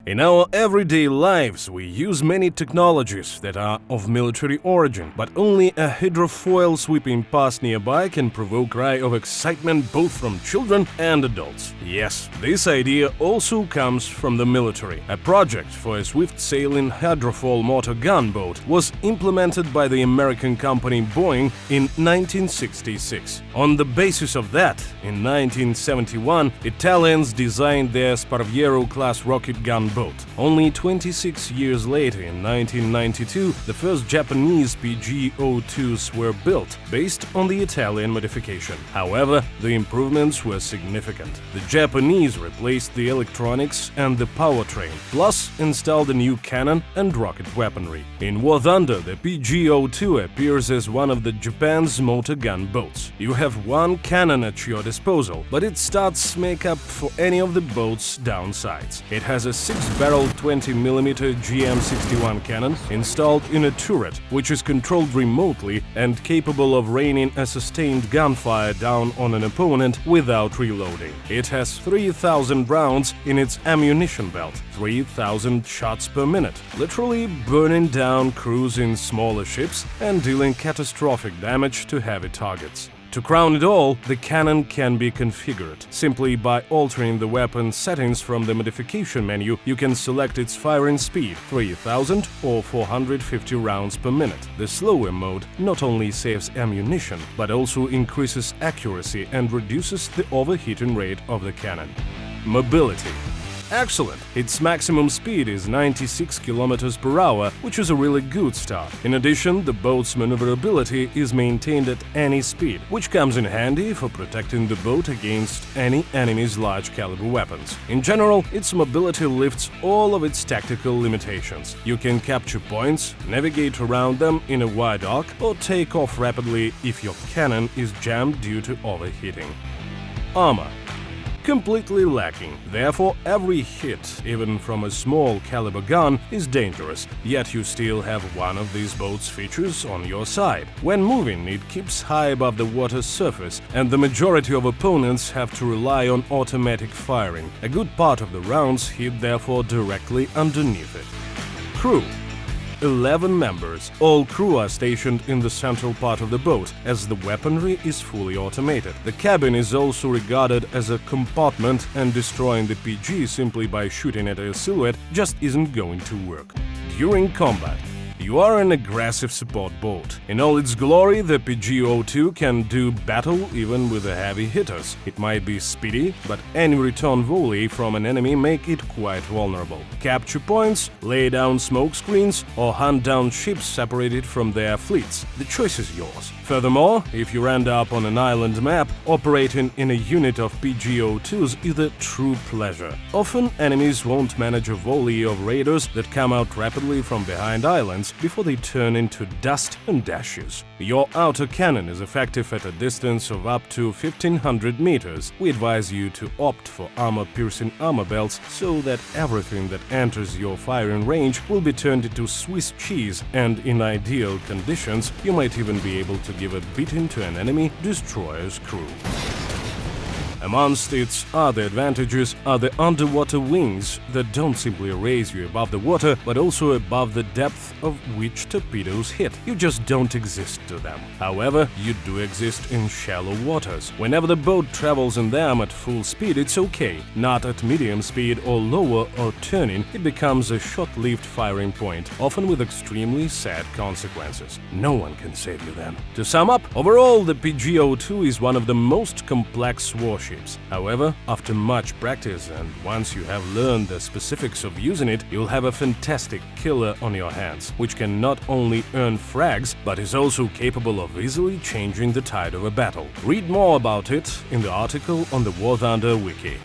In our everyday lives, we use many technologies that are of military origin, but only a hydrofoil sweeping past nearby can provoke a cry of excitement both from children and adults. Yes, this idea also comes from the military. A project for a swift-sailing hydrofoil motor gunboat was implemented by the American company Boeing in 1966. On the basis of that, in 1971, Italians designed their Sparviero-class rocket gunboat. Only 26 years later, in 1992, the first Japanese PG-02s were built, based on the Italian modification. However, the improvements were significant. The Japanese replaced the electronics and the powertrain, plus installed a new cannon and rocket weaponry. In War Thunder, the PG-02 appears as one of the Japan's motor gun boats. You have one cannon at your disposal, but its stats make up for any of the boat's downsides. It has a 6-barrel 20mm GM61 cannon installed in a turret, which is controlled remotely and capable of raining a sustained gunfire down on an opponent without reloading. It has 3,000 rounds in its ammunition belt, 3,000 shots per minute, literally burning down crews in smaller ships and dealing catastrophic damage to heavy targets. To crown it all, the cannon can be configured. Simply by altering the weapon settings from the modification menu, you can select its firing speed, 3,000 or 450 rounds per minute. The slower mode not only saves ammunition, but also increases accuracy and reduces the overheating rate of the cannon. Mobility. Excellent! Its maximum speed is 96 km per hour, which is a really good start. In addition, the boat's maneuverability is maintained at any speed, which comes in handy for protecting the boat against any enemy's large-caliber weapons. In general, its mobility lifts all of its tactical limitations. You can capture points, navigate around them in a wide arc, or take off rapidly if your cannon is jammed due to overheating. Armor. Completely lacking. Therefore, every hit, even from a small caliber gun, is dangerous, yet you still have one of these boat's features on your side. When moving, it keeps high above the water's surface, and the majority of opponents have to rely on automatic firing. A good part of the rounds hit therefore directly underneath it. Crew. 11 members. All crew are stationed in the central part of the boat, as the weaponry is fully automated. The cabin is also regarded as a compartment, and destroying the PG simply by shooting at a silhouette just isn't going to work. During combat, you are an aggressive support boat. In all its glory, the PG-02 can do battle even with the heavy hitters. It might be speedy, but any return volley from an enemy make it quite vulnerable. Capture points, lay down smoke screens, or hunt down ships separated from their fleets. The choice is yours. Furthermore, if you end up on an island map, operating in a unit of PG-02s is a true pleasure. Often, enemies won't manage a volley of raiders that come out rapidly from behind islands before they turn into dust and ashes. Your outer cannon is effective at a distance of up to 1,500 meters. We advise you to opt for armor-piercing armor belts so that everything that enters your firing range will be turned into Swiss cheese, and in ideal conditions, you might even be able to give a beating to an enemy destroyer's crew. Amongst its other advantages are the underwater wings that don't simply raise you above the water, but also above the depth of which torpedoes hit. You just don't exist to them. However, you do exist in shallow waters. Whenever the boat travels in them at full speed, it's okay. Not at medium speed or lower or turning, it becomes a short-lived firing point, often with extremely sad consequences. No one can save you then. To sum up, overall, the PG-02 is one of the most complex warships. However, after much practice and once you have learned the specifics of using it, you'll have a fantastic killer on your hands, which can not only earn frags, but is also capable of easily changing the tide of a battle. Read more about it in the article on the War Thunder Wiki.